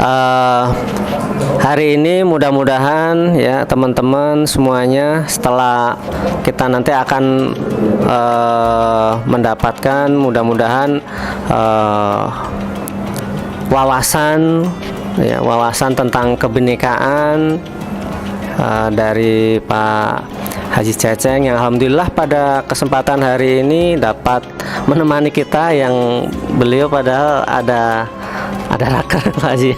Eh, Hari ini mudah-mudahan ya teman-teman semuanya setelah kita nanti akan mendapatkan mudah-mudahan wawasan wawasan tentang kebinekaan dari Pak Haji Ceceng yang alhamdulillah pada kesempatan hari ini dapat menemani kita, yang beliau padahal ada raker Pak Haji.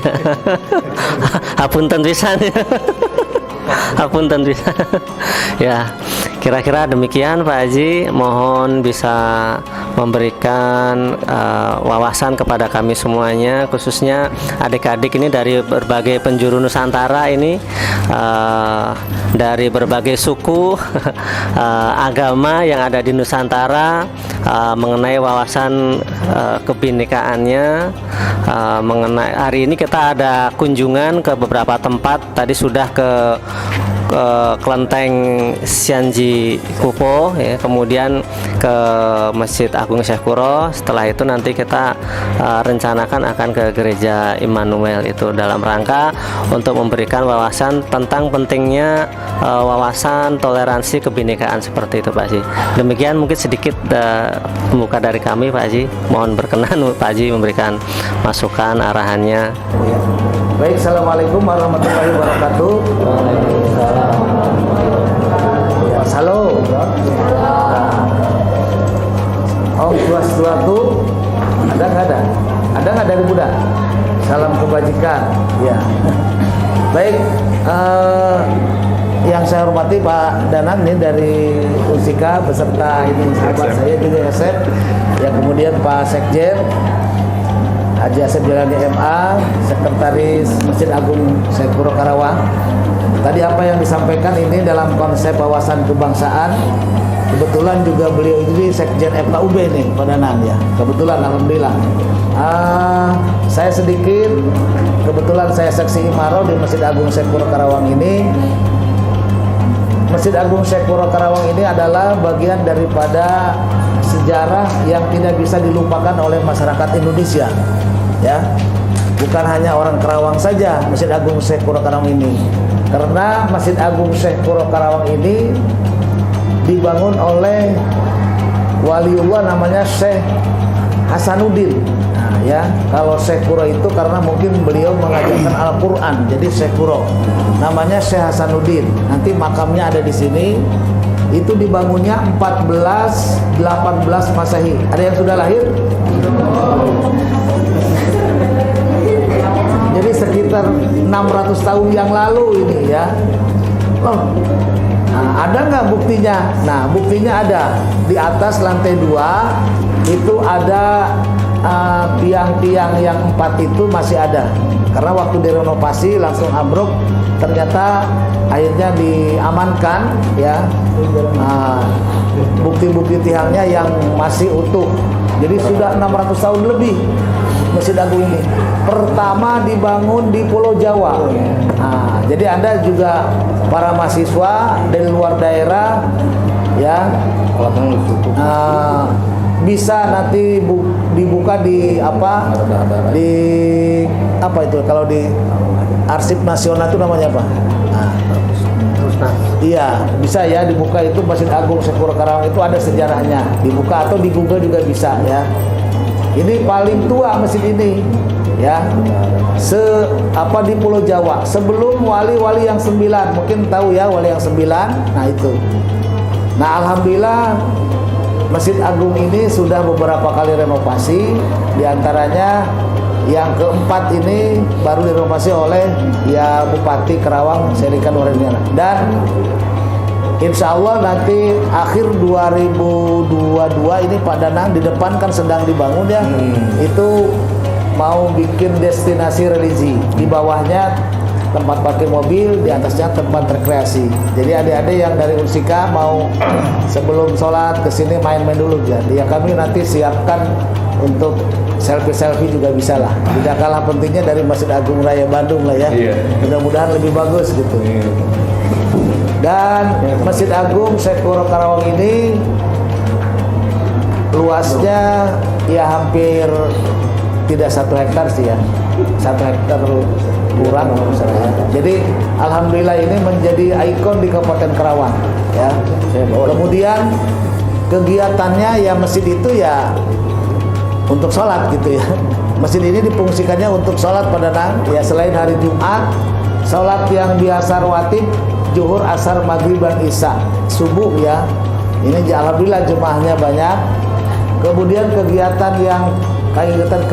Hapunten pisan ya. Hapunten pisan. Ya, kira-kira demikian Pak Haji, mohon bisa memberikan wawasan kepada kami semuanya, khususnya adik-adik ini dari berbagai penjuru Nusantara ini, dari berbagai suku agama yang ada di Nusantara, mengenai wawasan kebinekaannya. Mengenai hari ini kita ada kunjungan ke beberapa tempat, tadi sudah ke Kelenteng Sianji Kupo ya, kemudian ke Masjid Agung Syekh Kuro. Setelah itu nanti kita rencanakan akan ke Gereja Immanuel, itu dalam rangka untuk memberikan wawasan tentang pentingnya wawasan toleransi kebinekaan seperti itu Pak Haji. Demikian mungkin sedikit pembuka dari kami Pak Haji. Mohon berkenan Pak Haji memberikan masukan arahannya. Baik, assalamualaikum warahmatullahi wabarakatuh. Halo. Om Swastiastu. Ada nggak ada? Ada nggak dari Buddha? Salam kebajikan. Ya. Baik. Yang saya hormati Pak Danang ini dari Unsika beserta ini sahabat saya juga Asep. Ya, kemudian Pak Sekjen Haji Asep Jalani MA, Sekretaris Masjid Agung Syekh Kuro Karawang. Tadi apa yang disampaikan ini dalam konsep wawasan kebangsaan. Kebetulan juga beliau ini Sekjen FKUB nih Pak Danang ya. Kebetulan alhamdulillah. Saya sedikit, kebetulan saya seksi Imaro di Masjid Agung Syekh Kuro Karawang ini. Masjid Agung Syekh Kuro Karawang ini adalah bagian daripada sejarah yang tidak bisa dilupakan oleh masyarakat Indonesia. Ya, bukan hanya orang Karawang saja Masjid Agung Syekh Kuro Karawang ini, karena Masjid Agung Syekh Kuro Karawang ini dibangun oleh waliullah namanya Syekh Hasanuddin. Nah, ya, kalau Syekh Kuro itu karena mungkin beliau mengajarkan Al-Quran, jadi Syekh Kuro. Namanya Syekh Hasanuddin. Nanti makamnya ada di sini. Itu dibangunnya 1418 Masehi. Ada yang sudah lahir? Jadi sekitar 600 tahun yang lalu ini ya. Oh, nah, ada nggak buktinya? Nah, buktinya ada. Di atas lantai 2 itu ada tiang-tiang yang 4 itu masih ada. Karena waktu direnovasi langsung ambruk, ternyata akhirnya diamankan ya. Bukti-bukti tiangnya yang masih utuh. Jadi sudah 600 tahun lebih Masjid Agung ini. Pertama dibangun di Pulau Jawa. Nah, jadi Anda juga para mahasiswa dari luar daerah ya, bisa nanti dibuka di apa? Di apa itu kalau di Arsip Nasional itu namanya apa? Iya, bisa ya dibuka, itu Masjid Agung Syekh Kuro Karawang itu ada sejarahnya. Dibuka atau di Google juga bisa ya. Ini paling tua masjid ini ya. Di Pulau Jawa. Sebelum wali-wali yang 9, mungkin tahu ya wali yang 9. Nah, itu. Nah, alhamdulillah Masjid Agung ini sudah beberapa kali renovasi, diantaranya yang keempat ini baru direnovasi oleh ya Bupati Karawang Serikan Wardiana. Dan insya Allah nanti akhir 2022 ini Pak Danang di depan kan sedang dibangun ya. Itu mau bikin destinasi religi. Di bawahnya tempat parkir mobil, di atasnya tempat rekreasi. Jadi adik-adik yang dari Unsika mau sebelum sholat kesini main-main dulu. Jadi ya kami nanti siapkan untuk selfie-selfie juga bisa lah. Tidak kalah pentingnya dari Masjid Agung Raya Bandung lah ya. Mudah-mudahan lebih bagus gitu. Dan Masjid Agung Syekh Kuro Karawang ini luasnya ya hampir tidak 1 hektar sih ya. 1 hektar kurang kalau misalnya. Jadi alhamdulillah ini menjadi ikon di Kabupaten Karawang ya. Kemudian kegiatannya ya masjid itu ya untuk sholat gitu ya. Masjid ini difungsikannya untuk sholat pada ya selain hari Jumat, sholat yang biasa rawatib, zuhur, asar, maghrib dan isya, subuh ya. Ini alhamdulillah jemaahnya banyak. Kemudian kegiatan yang kegiatan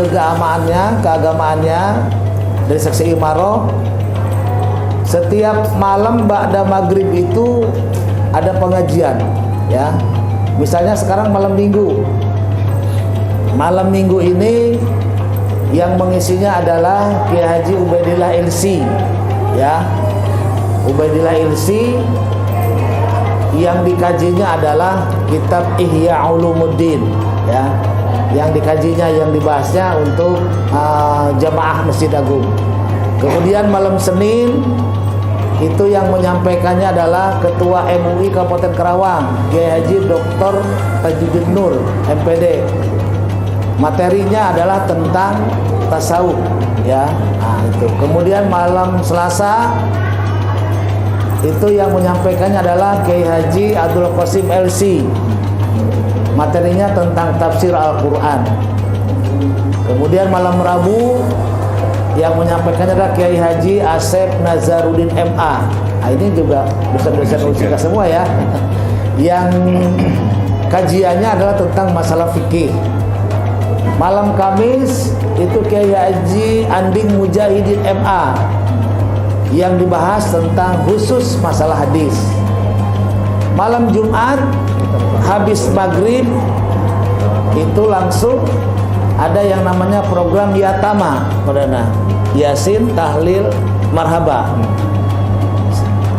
keagamaannya dari seksi Imaroh, setiap malam ba'da maghrib itu ada pengajian ya. Misalnya sekarang malam minggu. Malam minggu ini yang mengisinya adalah Kiai Haji Ubaidillah LC ya. Ubaidillah LC yang dikajinya adalah kitab Ihya Ulumuddin ya. Yang dikajinya, yang dibahasnya untuk jamaah Masjid Agung. Kemudian malam Senin itu yang menyampaikannya adalah Ketua MUI Kabupaten Karawang, Kiai Haji Dr. Tajuddin Nur, MPD. Materinya adalah tentang tasawuf ya. Nah, itu. Kemudian malam Selasa itu yang menyampaikannya adalah Kiai Haji Abdul Qasim LC. Materinya tentang tafsir Al-Quran. Kemudian malam Rabu yang menyampaikannya adalah Kiai Haji Asep Nazaruddin MA. Nah, ini juga dosen-dosen musika semua ya. Yang kajiannya adalah tentang masalah fikih. Malam Kamis itu Kiai Haji Anding Mujahidin MA yang dibahas tentang khusus masalah hadis. Malam Jumat habis maghrib itu langsung ada yang namanya program Yatama, Yasin, Tahlil, Marhaba.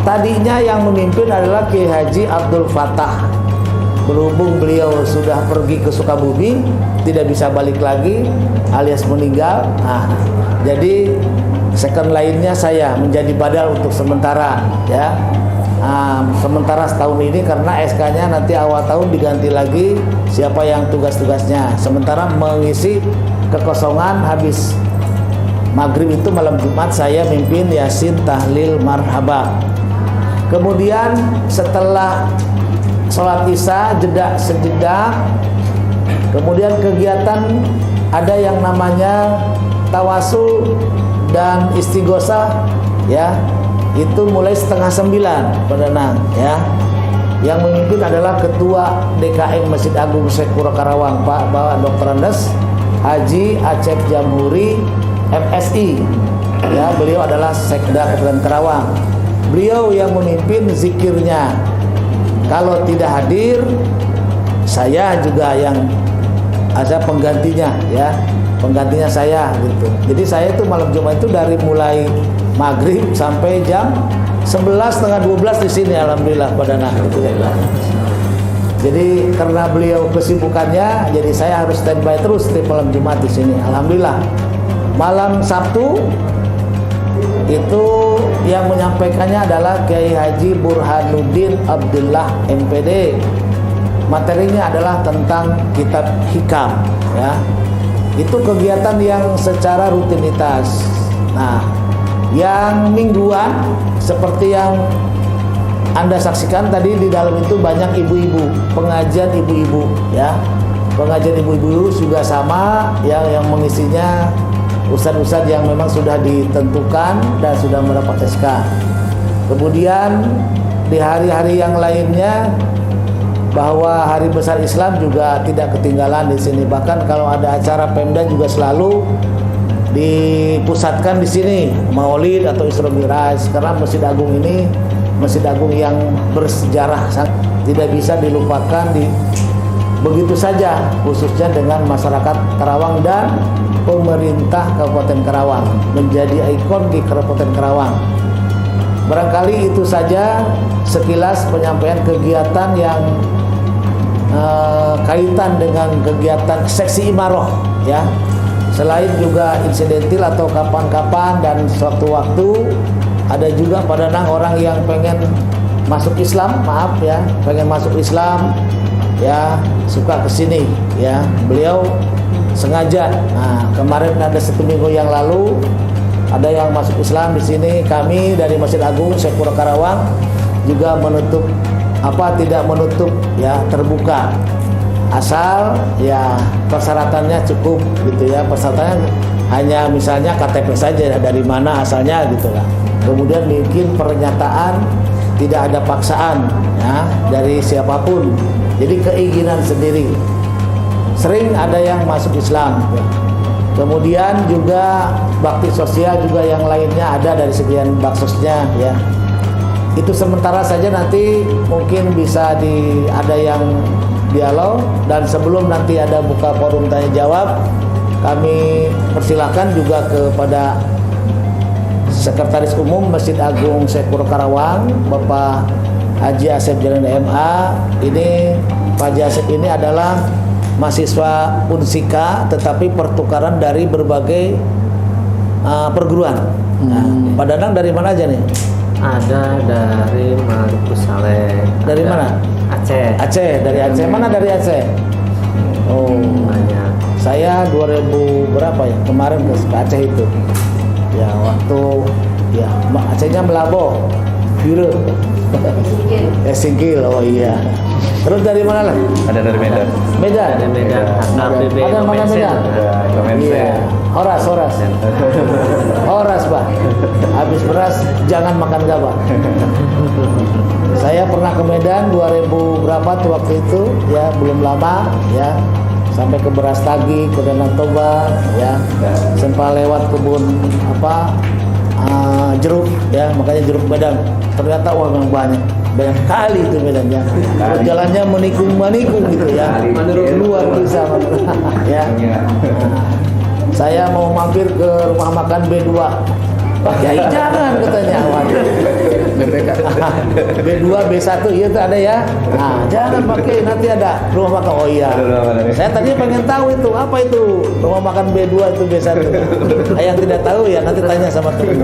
Tadinya yang memimpin adalah Kiai Haji Abdul Fatah. Berhubung beliau sudah pergi ke Sukabumi, tidak bisa balik lagi alias meninggal. Nah, jadi second lainnya saya menjadi badal untuk sementara ya. Sementara setahun ini karena SK-nya nanti awal tahun diganti lagi siapa yang tugas-tugasnya. Sementara mengisi kekosongan habis maghrib itu malam Jumat saya mimpin Yasin, Tahlil, Marhaba. Kemudian setelah sholat isya jeda sejedak, kemudian kegiatan ada yang namanya tawasul dan istighosah ya. Itu mulai 8:30 ya. Yang memimpin adalah Ketua DKM Masjid Agung Sekura Karawang Pak Bapak Dr. Andes Haji Acep Jamhuri MSI ya. Beliau adalah Sekda Kabupaten Karawang. Beliau yang memimpin zikirnya. Kalau tidak hadir, saya juga yang ada penggantinya ya. Penggantinya saya gitu. Jadi saya itu malam Jumat itu dari mulai maghrib sampai jam 11 setengah 12 di sini alhamdulillah pada gitu ya. Jadi karena beliau kesibukannya, jadi saya harus standby terus di malam Jumat di sini. Alhamdulillah. Malam Sabtu itu yang menyampaikannya adalah Kiai Haji Burhanuddin Abdullah MPD. Materinya adalah tentang kitab hikam ya. Itu kegiatan yang secara rutinitas. Nah, yang mingguan seperti yang Anda saksikan tadi di dalam itu banyak ibu-ibu, pengajian ibu-ibu ya. Pengajian ibu-ibu juga sama yang mengisinya ustadz-ustadz yang memang sudah ditentukan dan sudah mendapat SK. Kemudian di hari-hari yang lainnya bahwa Hari Besar Islam juga tidak ketinggalan di sini. Bahkan kalau ada acara Pemda juga selalu dipusatkan di sini, Maulid atau Isra Miraj. Karena Masjid Agung ini Masjid Agung yang bersejarah, tidak bisa dilupakan begitu saja, khususnya dengan masyarakat Karawang dan pemerintah Kabupaten Karawang, menjadi ikon di Kabupaten Karawang. Barangkali itu saja sekilas penyampaian kegiatan yang kaitan dengan kegiatan seksi Imaroh ya. Selain juga insidentil atau kapan-kapan dan suatu waktu ada juga pada orang yang pengen masuk Islam, maaf ya, pengen masuk Islam ya suka kesini ya. Beliau sengaja. Nah, kemarin ada 1 minggu yang lalu ada yang masuk Islam di sini. Kami dari Masjid Agung Syekh Pura Karawang juga tidak menutup ya, terbuka. Asal ya persyaratannya cukup gitu ya. Persyaratannya hanya misalnya KTP saja, dari mana asalnya gitu lah. Kemudian bikin pernyataan tidak ada paksaan ya dari siapapun. Jadi keinginan sendiri. Sering ada yang masuk Islam ya. Kemudian juga bakti sosial juga yang lainnya ada dari sekian baksosnya ya. Itu sementara saja, nanti mungkin bisa ada yang dialog, dan sebelum nanti ada buka forum tanya jawab, kami persilakan juga kepada Sekretaris Umum Masjid Agung Syekh Pura Karawang, Bapak Haji Asep Jalan MA. Ini Pak Haji Asep ini adalah mahasiswa Unsika, tetapi pertukaran dari berbagai perguruan. Nah, Pak Danang dari mana aja nih? Ada dari Maluku Saleh. Dari mana? Aceh. Aceh, dari Aceh. Mana dari Aceh? Oh, Banyak. saya 2000 berapa ya? Kemarin ke Aceh itu. Ya, waktu ya Acehnya Melabo. Biru. Singkil. Oh iya. Terus dari mana lagi? Ada dari Medan. Medan. Dari Medan. HKBP Ada makan Komensen. Medan. Iya. Horas. Horas, Pak. Habis beras jangan makan gabah. Saya pernah ke Medan 2000 berapa tuh waktu itu ya, belum lama ya. Sampai ke Berastagi, ke Danau Toba ya. Sempat lewat kebun jeruk ya, makanya jeruk Medan. Ternyata memang banyak kali itu Medannya. Terus jalannya menikung gitu ya. Luar biasa ya. Saya mau mampir ke rumah makan B2. Pak Kiai jangan katanya. B2, B1 iya tuh ada ya. Nah, jangan pakai, nanti ada rumah makan. Oh iya. Saya tadi pengen tahu itu apa itu rumah makan B2 itu B1. Yang tidak tahu ya nanti tanya sama teman.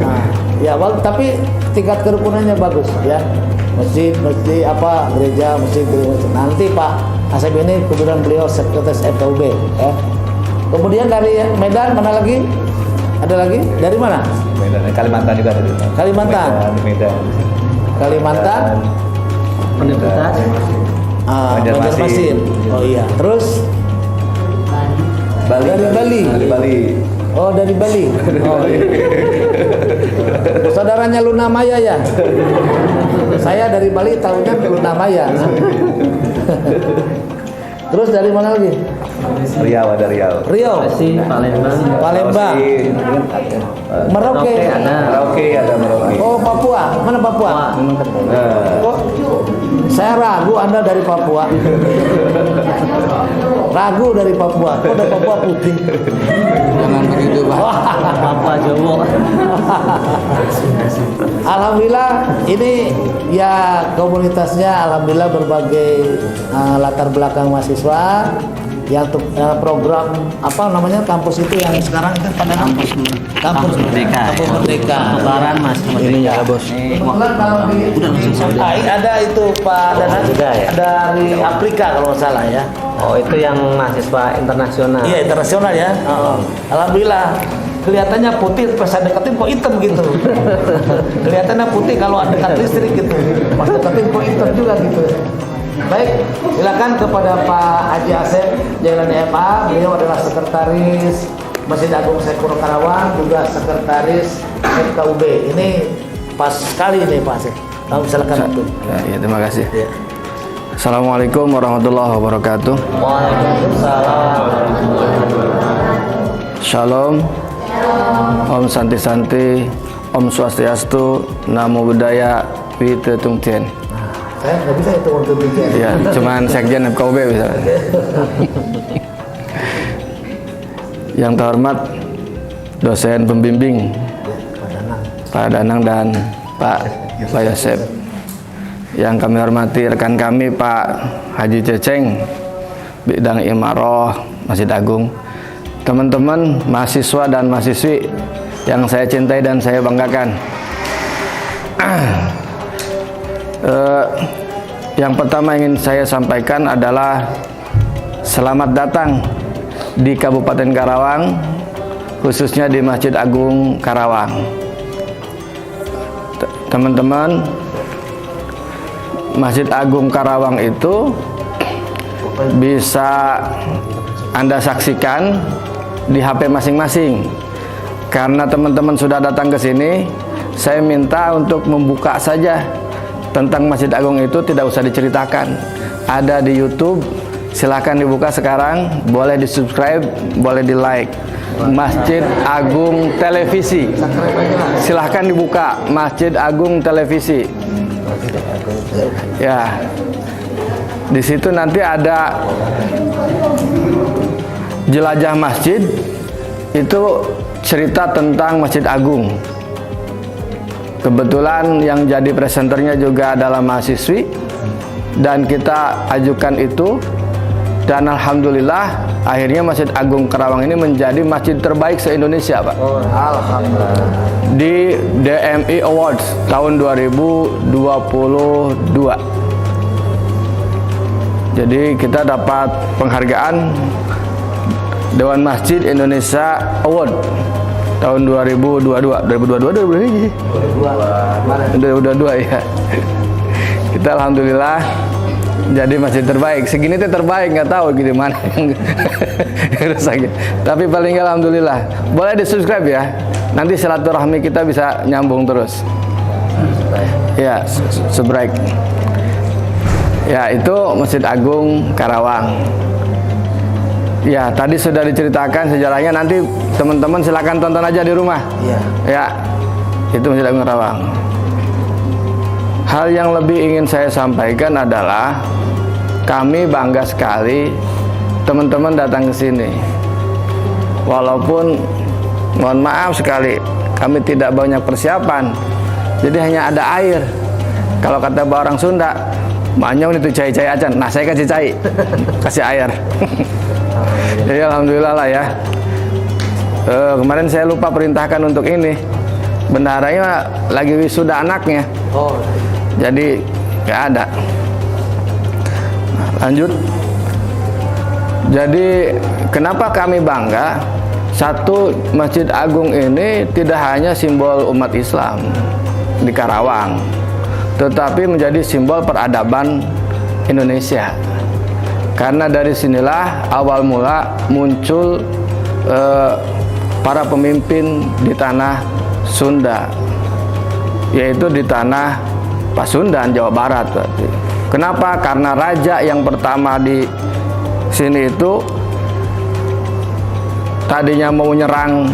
Nah, ya tapi tingkat kerukunannya bagus ya. Masjid gereja, masjid. Nanti Pak Asep ini kebetulan beliau sekretaris FKUB ya. Kemudian dari Medan mana lagi? Ada lagi? Dari mana? Medan. Kalimantan juga ada. Kalimantan. Medan. Kalimantan. Universitas. Banjarmasin. Oh iya. Terus Bali. Dari Bali. Dari Bali. Oh, dari Bali. Oh, iya. Saudaranya Luna Maya ya. Saya dari Bali tahunya Luna Maya. Terus dari mana lagi? Riau, ada Riau. Riau. Sulawesi, Palembang. Palembang. Merauke. Merauke ada Merauke. Oh, Papua. Mana Papua? Oh, saya ragu Anda dari Papua. Ragu dari Papua. Kok ada Papua putih? Jangan begitu, Pak. Papua Jowo. Alhamdulillah ini ya komunitasnya alhamdulillah berbagai latar belakang mahasiswa yang program apa namanya kampus itu yang sekarang itu pada kampus Merdeka. Kampus Merdeka. Lebaran Mas Ini ya, Bos. Kebetulan kalau di ada itu Pak Danang Juga ya? dari Afrika kalau nggak salah ya. Oh, itu yang mahasiswa internasional. Iya internasional ya. Alhamdulillah kelihatannya putih pas saya deketin kok hitam gitu. Kelihatannya putih kalau dekat listrik gitu. Pas deketin kok hitam juga gitu. Baik, silakan kepada Pak Haji Asep Jalan MA. Beliau adalah sekretaris Masjid Agung Syekh Pura Karawang, juga sekretaris FKUB. Ini pas sekali nih Pak Asep. Kamu silakan itu. Ya, terima kasih. Ya. Assalamualaikum warahmatullahi wabarakatuh. Waalaikumsalam. Shalom. Om Santi Santi. Om Swastiastu. Namo Buddhaya. Wite Tungtien. Saya nggak bisa itu untuk bikin. Ya, cuman sekjen FKUB bisa. Yang terhormat dosen pembimbing Pak Danang dan Pak Yosep. Yang kami hormati rekan kami Pak Haji Ceceng, bidang Imaroh Masjid Agung. Teman-teman mahasiswa dan mahasiswi yang saya cintai dan saya banggakan. Yang pertama ingin saya sampaikan adalah selamat datang di Kabupaten Karawang, khususnya di Masjid Agung Karawang. Teman-teman, Masjid Agung Karawang itu bisa Anda saksikan di HP masing-masing. Karena teman-teman sudah datang ke sini, saya minta untuk membuka saja tentang Masjid Agung itu, tidak usah diceritakan. Ada di YouTube, silahkan dibuka sekarang, boleh di subscribe, boleh di like. Masjid Agung Televisi, silahkan dibuka, Masjid Agung Televisi. Ya, di situ nanti ada jelajah masjid, itu cerita tentang Masjid Agung. Kebetulan yang jadi presenternya juga adalah mahasiswi, dan kita ajukan itu, dan alhamdulillah akhirnya Masjid Agung Karawang ini menjadi masjid terbaik se-Indonesia, Pak. Alhamdulillah. Di DMI Awards tahun 2022. Jadi kita dapat penghargaan Dewan Masjid Indonesia Award tahun 2022 ya. Kita alhamdulillah jadi masjid terbaik. Segini teh terbaik, nggak tahu gimana yang rusak. Tapi paling nggak alhamdulillah. Boleh di subscribe ya. Nanti silaturahmi kita bisa nyambung terus. Ya, subscribe. Ya, itu Masjid Agung Karawang. Ya, tadi sudah diceritakan sejarahnya, nanti teman-teman silakan tonton aja di rumah. Iya. Ya, itu Masjid Agung Karawang. Hal yang lebih ingin saya sampaikan adalah kami bangga sekali teman-teman datang ke sini. Walaupun mohon maaf sekali, kami tidak banyak persiapan. Jadi hanya ada air. Kalau kata orang Sunda, "Manyong itu cai-cai acan." Nah, saya kasih cai, kasih air. Jadi alhamdulillah lah ya. Kemarin saya lupa perintahkan untuk ini. Bendaharanya lagi wisuda anaknya. Oh. Jadi nggak ada. Nah, lanjut. Jadi kenapa kami bangga? Satu, Masjid Agung ini tidak hanya simbol umat Islam di Karawang, tetapi menjadi simbol peradaban Indonesia. Karena dari sinilah awal mula muncul para pemimpin di tanah Sunda, yaitu di tanah Pasundan, Jawa Barat berarti. Kenapa? Karena raja yang pertama di sini itu tadinya mau nyerang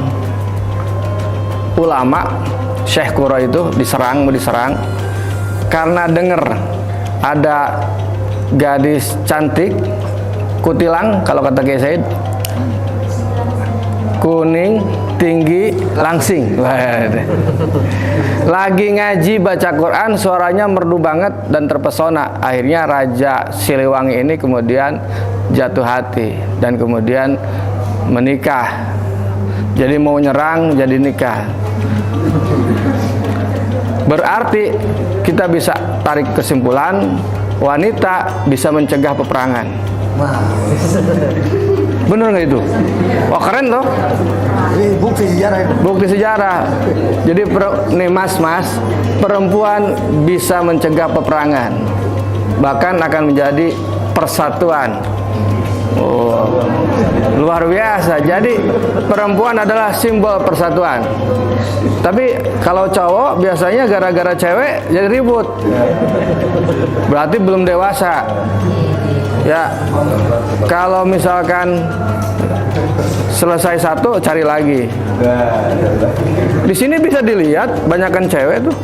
ulama, Syekh Kuro itu mau diserang karena dengar ada gadis cantik kutilang, kalau kata Kiai Said, kuning, tinggi, langsing. Lagi ngaji baca Quran, suaranya merdu banget dan terpesona. Akhirnya Raja Siliwangi ini kemudian jatuh hati dan kemudian menikah. Jadi mau nyerang, jadi nikah. Berarti kita bisa tarik kesimpulan, wanita bisa mencegah peperangan. Bener nggak itu? Wah, keren loh. Ini bukti sejarah itu. Bukti sejarah. Jadi nih mas, perempuan bisa mencegah peperangan, bahkan akan menjadi persatuan. Oh, luar biasa. Jadi perempuan adalah simbol persatuan. Tapi kalau cowok biasanya gara-gara cewek jadi ribut. Berarti belum dewasa. Ya, kalau misalkan selesai satu cari lagi. Di sini bisa dilihat banyakkan cewek tuh.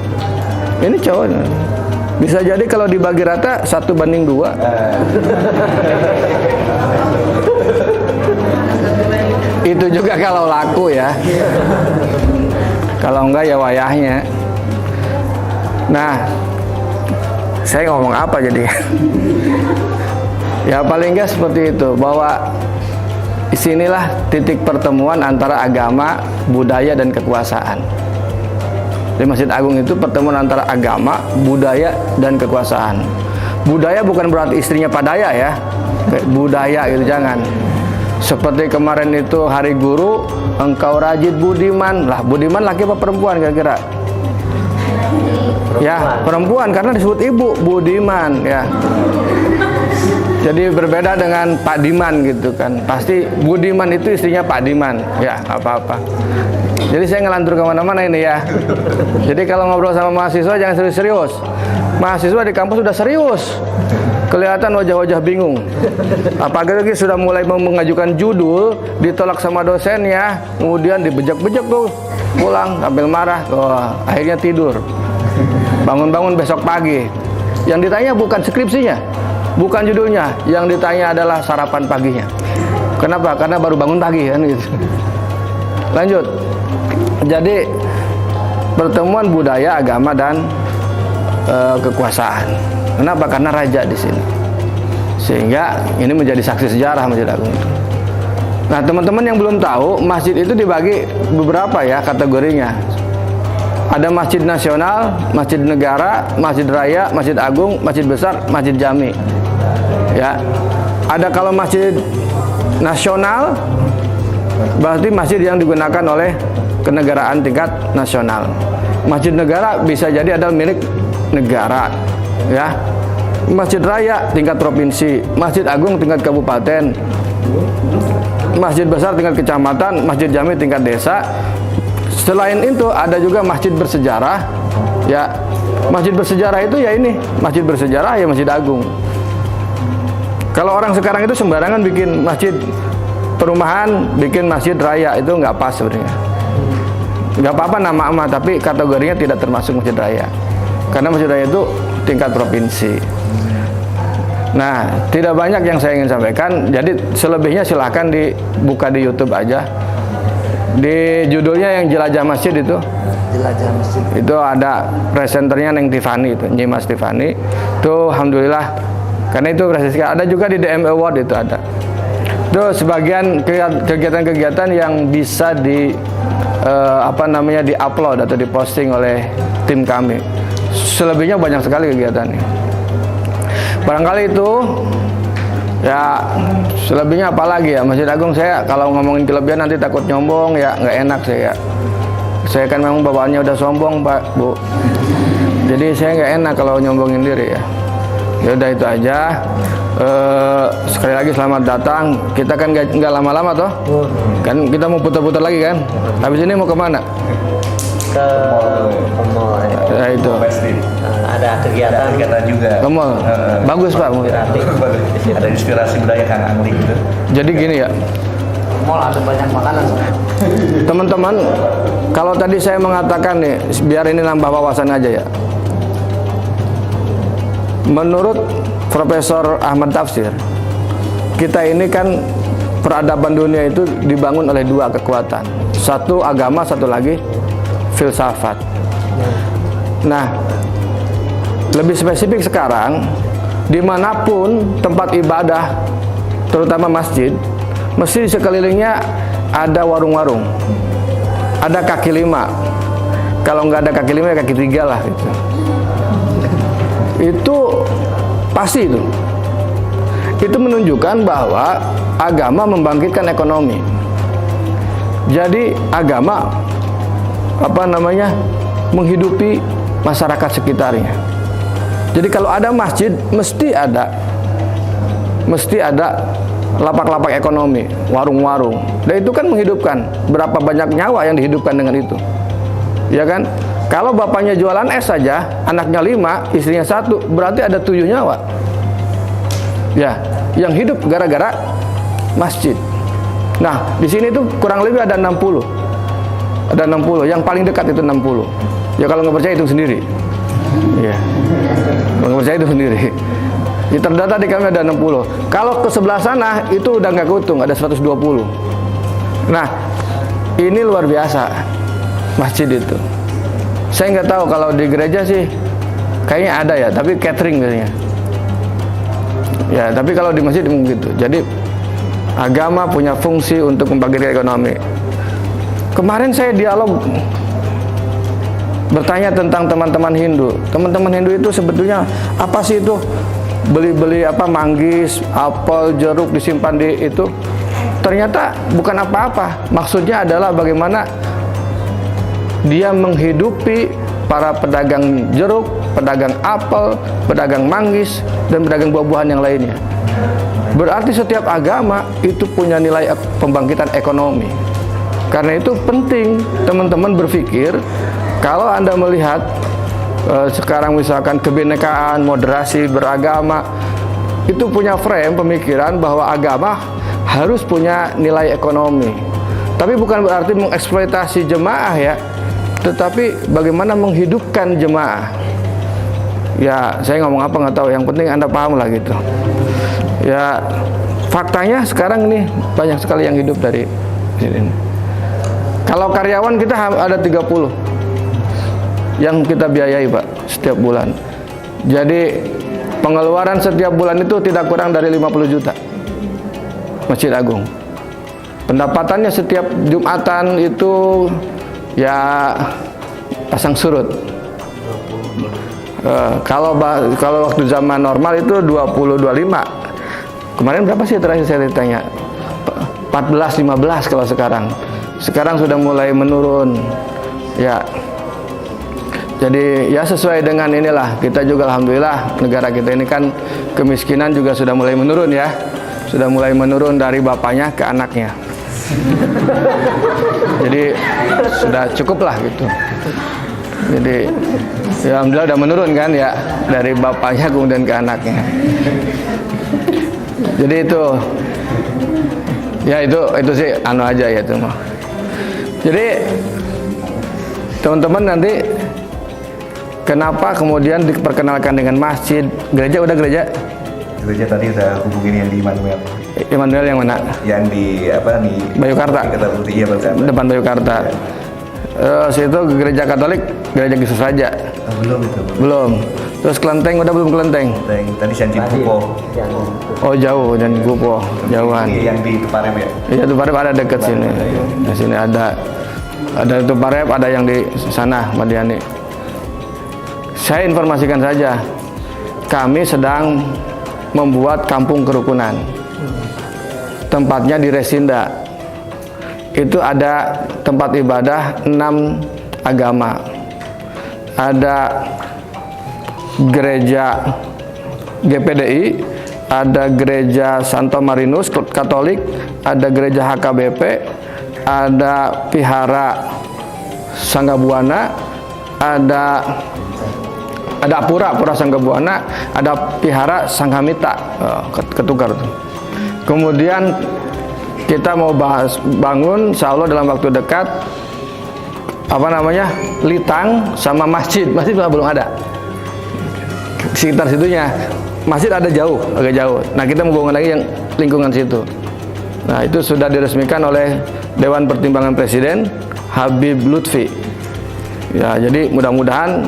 Ini cowok. Bisa jadi kalau dibagi rata 1:2. Itu juga kalau laku ya. Kalau enggak ya wayahnya. Nah, saya ngomong apa jadi? Ya paling enggak seperti itu, bahwa disinilah titik pertemuan antara agama, budaya, dan kekuasaan. Di Masjid Agung itu pertemuan antara agama, budaya, dan kekuasaan. Budaya bukan berarti istrinya Padaya ya. Kayak budaya gitu, jangan. Seperti kemarin itu Hari Guru, engkau rajin budiman. Lah, budiman laki apa perempuan kira-kira? Ya, perempuan karena disebut ibu, budiman ya. Jadi berbeda dengan Pak Diman gitu kan. Pasti Budiman itu istrinya Pak Diman. Ya, apa-apa. Jadi saya ngelantur kemana-mana ini ya. Jadi kalau ngobrol sama mahasiswa jangan serius-serius. Mahasiswa di kampus sudah serius. Kelihatan wajah-wajah bingung. Apalagi sudah mulai mengajukan judul, ditolak sama dosennya, kemudian dibejek-bejek tuh, pulang sambil marah, akhirnya tidur. Bangun-bangun besok pagi. Yang ditanya bukan skripsinya, bukan judulnya, yang ditanya adalah sarapan paginya. Kenapa? Karena baru bangun pagi kan gitu. Lanjut. Jadi pertemuan budaya, agama dan kekuasaan. Kenapa? Karena raja di sini. Sehingga ini menjadi saksi sejarah Masjid Agung itu. Nah, teman-teman yang belum tahu, masjid itu dibagi beberapa ya kategorinya. Ada masjid nasional, masjid negara, masjid raya, masjid agung, masjid besar, masjid jami. Ya. Ada kalau masjid nasional berarti masjid yang digunakan oleh kenegaraan tingkat nasional. Masjid negara bisa jadi adalah milik negara, ya. Masjid raya tingkat provinsi, masjid agung tingkat kabupaten, masjid besar tingkat kecamatan, masjid jami tingkat desa. Selain itu ada juga masjid bersejarah, ya. Masjid bersejarah itu ya ini, masjid bersejarah ya masjid agung. Kalau orang sekarang itu sembarangan bikin masjid perumahan, bikin masjid raya, itu nggak pas sebenarnya. Nggak apa-apa nama, tapi kategorinya tidak termasuk masjid raya. Karena masjid raya itu tingkat provinsi. Nah, tidak banyak yang saya ingin sampaikan. Jadi selebihnya silahkan dibuka di YouTube aja. Di judulnya yang Jelajah Masjid itu. Jelajah Masjid. Itu ada presenternya Neng Tiffany itu, Nyimas Tiffany. Itu alhamdulillah. Karena itu prestasi. Ada juga di DM Award itu ada. Itu sebagian kegiatan-kegiatan yang bisa di-upload atau diposting oleh tim kami. Selebihnya banyak sekali kegiatannya. Barangkali itu ya, selebihnya apalagi ya, Masjid Agung saya kalau ngomongin kelebihan nanti takut nyombong ya, nggak enak saya. Saya kan memang bawaannya udah sombong Pak, Bu. Jadi saya nggak enak kalau nyombongin diri ya. Ya udah itu aja. Sekali lagi selamat datang. Kita kan nggak lama-lama toh. Kan kita mau putar-putar lagi kan. Habis ini mau kemana? Ke mall. Ya itu. Ada kegiatan juga. Ke mall. Bagus Pak. Ada inspirasi budaya Kang Angli gitu. Jadi gini ya. Mall ada banyak makanan. Teman-teman, kalau tadi saya mengatakan nih, biar ini nambah wawasan aja ya. Menurut Profesor Ahmad Tafsir, kita ini kan peradaban dunia itu dibangun oleh dua kekuatan. Satu agama, satu lagi filsafat. Nah, lebih spesifik sekarang, dimanapun tempat ibadah, terutama masjid, mesti di sekelilingnya ada warung-warung, ada kaki lima. Kalau nggak ada kaki lima, ya kaki tiga lah gitu. Itu pasti itu. Itu menunjukkan bahwa agama membangkitkan ekonomi. Jadi agama menghidupi masyarakat sekitarnya. Jadi kalau ada masjid mesti ada lapak-lapak ekonomi, warung-warung. Dan itu kan menghidupkan. Berapa banyak nyawa yang dihidupkan dengan itu, ya kan? Kalau bapaknya jualan es saja, anaknya 5, istrinya 1, berarti ada 7 nyawa. Ya, yang hidup gara-gara masjid. Nah, di sini tuh kurang lebih ada 60. Ada 60, yang paling dekat itu 60. Ya kalau nggak percaya itu sendiri. Ya. Kalau nggak percaya itu sendiri. Ya, terdata di kami ada 60. Kalau ke sebelah sana itu udah nggak kehitung, ada 120. Nah, ini luar biasa masjid itu. Saya nggak tahu kalau di gereja sih kayaknya ada ya, tapi catering biasanya. Ya, tapi kalau di masjid begitu. Jadi agama punya fungsi untuk membangkitkan ekonomi. Kemarin saya dialog bertanya tentang teman-teman Hindu. Teman-teman Hindu itu sebetulnya apa sih itu beli-beli manggis, apel, jeruk disimpan di itu, ternyata bukan apa-apa. Maksudnya adalah bagaimana dia menghidupi para pedagang jeruk, pedagang apel, pedagang manggis, dan pedagang buah-buahan yang lainnya. Berarti setiap agama itu punya nilai pembangkitan ekonomi. Karena itu penting teman-teman berpikir, kalau Anda melihat sekarang misalkan kebinekaan, moderasi, beragama, itu punya frame pemikiran bahwa agama harus punya nilai ekonomi. Tapi bukan berarti mengeksploitasi jemaah ya, tetapi bagaimana menghidupkan jemaah. Ya, saya ngomong apa nggak tahu, yang penting Anda paham lah gitu. Ya, faktanya sekarang ini banyak sekali yang hidup dari sini. Kalau karyawan kita ada 30 yang kita biayai Pak setiap bulan. Jadi pengeluaran setiap bulan itu tidak kurang dari 50 juta Masjid Agung. Pendapatannya setiap Jumatan itu ya pasang surut. Kalau waktu zaman normal itu 20-25. Kemarin berapa sih terakhir saya ditanya? 14-15 kalau sekarang. Sekarang sudah mulai menurun. Ya. Jadi ya sesuai dengan inilah, kita juga alhamdulillah negara kita ini kan kemiskinan juga sudah mulai menurun ya. Sudah mulai menurun dari bapaknya ke anaknya. Jadi sudah cukup lah gitu. Jadi ya alhamdulillah udah menurun kan ya, dari bapaknya kemudian ke anaknya. Jadi itu ya itu sih anu aja ya itu mah. Jadi teman-teman nanti kenapa kemudian diperkenalkan dengan masjid, gereja udah gereja? Gereja tadi udah hubungin yang di Immanuel. Immanuel yang mana? Yang di Bayukarta. Iya, Depan Bayukarta. Situ gereja Katolik, gereja Yesus saja. Belum itu. Belum. Terus Kelenteng udah belum Kelenteng? Tadi Sanjin Kupo. Oh jauh, dan Gupo, jauhan. Ini yang di Tuparem ya? Iya Tuparem ada dekat sini. Di sini ada Tuparem, ada yang di sana Madiani. Saya informasikan saja, kami sedang membuat kampung kerukunan. Tempatnya di Resinda. Itu ada tempat ibadah 6 agama. Ada gereja GPDI, ada gereja Santo Marinus Katolik, ada gereja HKBP, ada Vihara Sangga Buana, ada Pura Sangga Buana, ada Vihara Sanghamita, ketukar tuh. Kemudian kita mau bangun insya Allah dalam waktu dekat Litang sama masjid belum ada. Sekitar situnya masjid ada agak jauh. Nah kita mau bangun lagi yang lingkungan situ. Nah itu sudah diresmikan oleh Dewan Pertimbangan Presiden Habib Lutfi. Ya jadi mudah-mudahan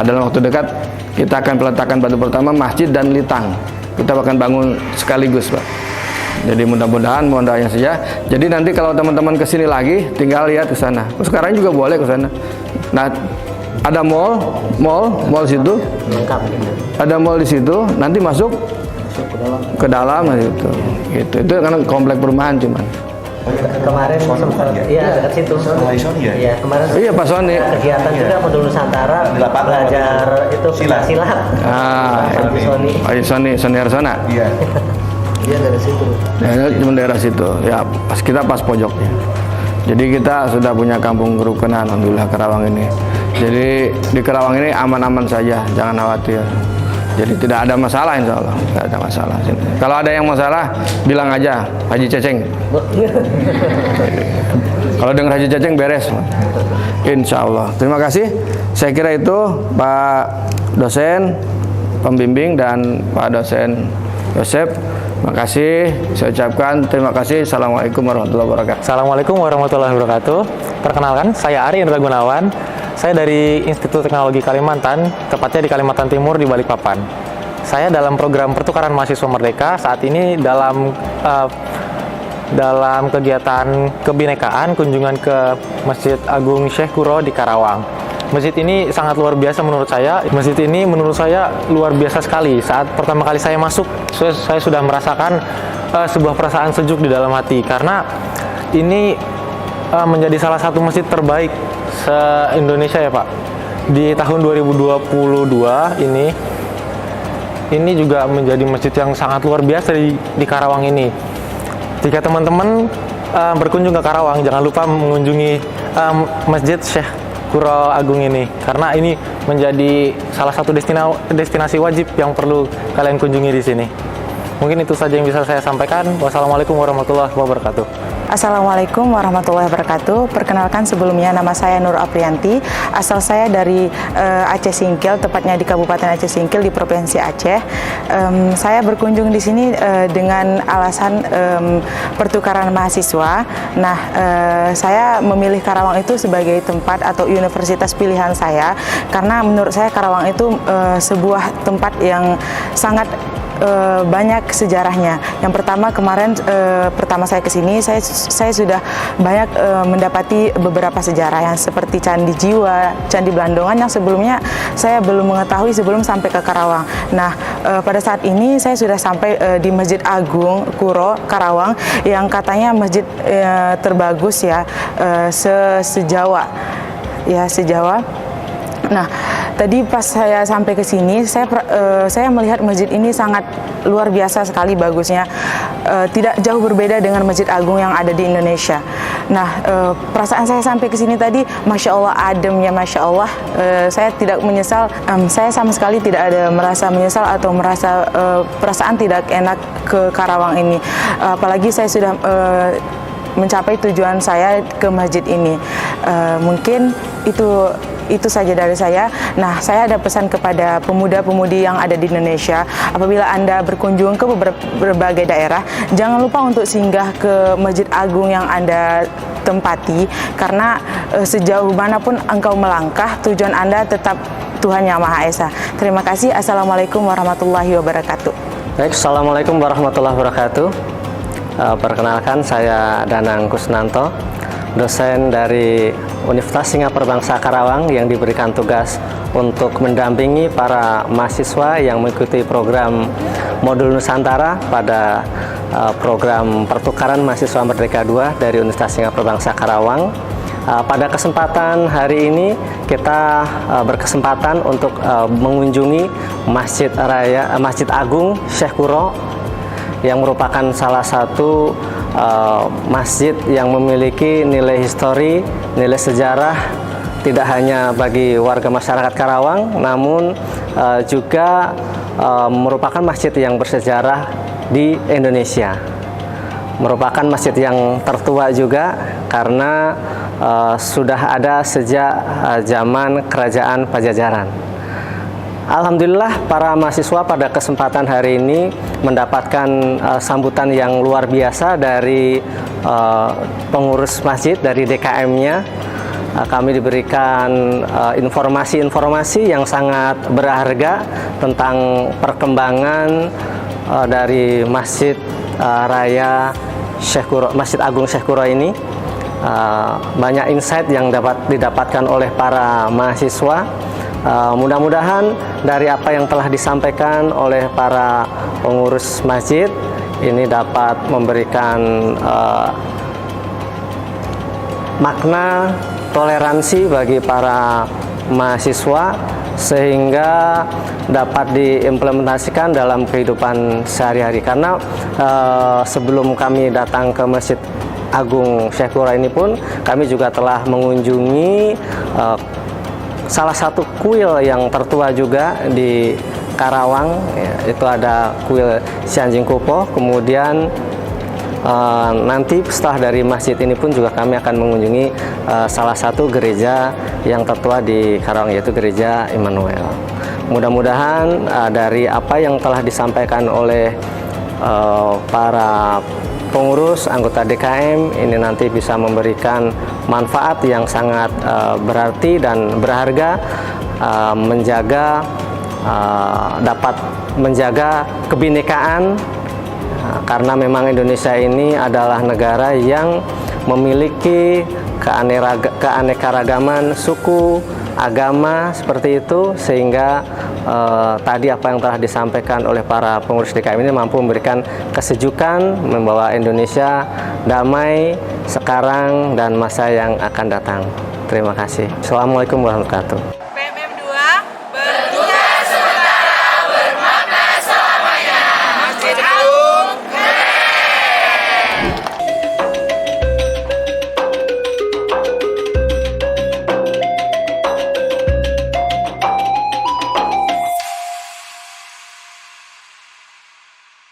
dalam waktu dekat kita akan peletakan batu pertama masjid dan litang. Kita akan bangun sekaligus Pak. Jadi mudah-mudahan mohon doanya saja. Jadi nanti kalau teman-teman kesini lagi tinggal lihat ke sana. Sekarang juga boleh ke sana. Nah ada mall situ. Ada mall di situ. Nanti masuk ke dalam gitu. Itu kan komplek perumahan cuman. Kemarin sempat dekat situ. Iya, kemarin. Iya, Pak Sony. Kegiatan juga Modul Nusantara belajar itu silat. Sony Arsona. Iya. Dia dari situ. Ya, cuma daerah situ. Ya, kita pas pojoknya. Jadi kita sudah punya kampung kerukunan alhamdulillah Karawang ini. Jadi di Karawang ini aman-aman saja, jangan khawatir. Jadi tidak ada masalah insya Allah, tidak ada masalah. Kalau ada yang masalah, bilang aja Haji Ceceng. Kalau dengar Haji Ceceng beres, insya Allah. Terima kasih. Saya kira itu Pak dosen pembimbing dan Pak dosen Yosep. Terima kasih. Saya ucapkan terima kasih. Assalamualaikum warahmatullahi wabarakatuh. Assalamualaikum warahmatullahi wabarakatuh. Perkenalkan, saya Ari Indra Gunawan. Saya dari Institut Teknologi Kalimantan, tepatnya di Kalimantan Timur di Balikpapan. Saya dalam program pertukaran mahasiswa merdeka saat ini dalam kegiatan kebinekaan kunjungan ke Masjid Agung Syekh Kuro di Karawang. Masjid ini sangat luar biasa menurut saya. Masjid ini menurut saya luar biasa sekali. Saat pertama kali saya masuk, saya sudah merasakan sebuah perasaan sejuk di dalam hati, karena ini menjadi salah satu masjid terbaik se-Indonesia ya Pak. Di tahun 2022 ini juga menjadi masjid yang sangat luar biasa di Karawang ini. Jika teman-teman berkunjung ke Karawang, jangan lupa mengunjungi Masjid Syekh Kuro Agung ini, karena ini menjadi salah satu destinasi wajib yang perlu kalian kunjungi di sini. Mungkin itu saja yang bisa saya sampaikan. Wassalamualaikum warahmatullahi wabarakatuh. Assalamualaikum warahmatullahi wabarakatuh. Perkenalkan, sebelumnya nama saya Nur Aprianti. Asal saya dari Aceh Singkil, tepatnya di Kabupaten Aceh Singkil di Provinsi Aceh. Saya berkunjung di sini dengan alasan pertukaran mahasiswa. Nah, saya memilih Karawang itu sebagai tempat atau universitas pilihan saya, karena menurut saya Karawang itu sebuah tempat yang sangat banyak sejarahnya. Yang pertama, kemarin pertama saya kesini, saya sudah banyak mendapati beberapa sejarah yang seperti Candi Jiwa, Candi Blandongan yang sebelumnya saya belum mengetahui sebelum sampai ke Karawang. Nah, pada saat ini saya sudah sampai di Masjid Agung Kuro Karawang, yang katanya masjid terbagus ya se-Jawa. Ya, se-Jawa. Nah, tadi pas saya sampai ke sini, saya melihat masjid ini sangat luar biasa sekali bagusnya, tidak jauh berbeda dengan Masjid Agung yang ada di Indonesia. Nah, perasaan saya sampai ke sini tadi, masya Allah, adem ya, masya Allah. Saya tidak menyesal, saya sama sekali tidak ada merasa menyesal atau merasa perasaan tidak enak ke Karawang ini. Apalagi saya sudah mencapai tujuan saya ke masjid ini. Mungkin itu saja dari saya. Nah, saya ada pesan kepada pemuda-pemudi yang ada di Indonesia. Apabila Anda berkunjung ke berbagai daerah, jangan lupa untuk singgah ke Masjid Agung yang Anda tempati, karena sejauh manapun engkau melangkah, tujuan Anda tetap Tuhan Yang Maha Esa. Terima kasih. Assalamualaikum warahmatullahi wabarakatuh. Baik, Assalamualaikum warahmatullahi wabarakatuh. Perkenalkan, saya Danang Kusnanto, dosen dari Universitas Singapura Bangsa Karawang yang diberikan tugas untuk mendampingi para mahasiswa yang mengikuti program Modul Nusantara pada program pertukaran mahasiswa Merdeka II dari Universitas Singapura Bangsa Karawang. Pada kesempatan hari ini kita berkesempatan untuk mengunjungi Masjid Agung Syekh Kuro, yang merupakan salah satu masjid yang memiliki nilai histori, nilai sejarah tidak hanya bagi warga masyarakat Karawang, namun juga merupakan masjid yang bersejarah di Indonesia. Merupakan masjid yang tertua juga karena sudah ada sejak zaman Kerajaan Pajajaran. Alhamdulillah, para mahasiswa pada kesempatan hari ini mendapatkan sambutan yang luar biasa dari pengurus masjid, dari DKM-nya. Kami diberikan informasi-informasi yang sangat berharga tentang perkembangan dari Masjid Raya Syekh Kuro, Masjid Agung Syekh Kuro ini. Banyak insight yang dapat didapatkan oleh para mahasiswa. Mudah-mudahan dari apa yang telah disampaikan oleh para pengurus masjid ini dapat memberikan makna toleransi bagi para mahasiswa, sehingga dapat diimplementasikan dalam kehidupan sehari-hari. Karena sebelum kami datang ke Masjid Agung Syekh Kuro ini pun kami juga telah mengunjungi salah satu kuil yang tertua juga di Karawang, itu ada kuil Sianjing Kupo. Kemudian nanti setelah dari masjid ini pun juga kami akan mengunjungi salah satu gereja yang tertua di Karawang, yaitu Gereja Immanuel. Mudah-mudahan dari apa yang telah disampaikan oleh para pengurus anggota DKM ini nanti bisa memberikan manfaat yang sangat berarti dan berharga, dapat menjaga kebinekaan, karena memang Indonesia ini adalah negara yang memiliki keanekaragaman suku, agama seperti itu, sehingga tadi apa yang telah disampaikan oleh para pengurus DKM ini mampu memberikan kesejukan, membawa Indonesia damai sekarang dan masa yang akan datang. Terima kasih. Assalamualaikum warahmatullahi wabarakatuh.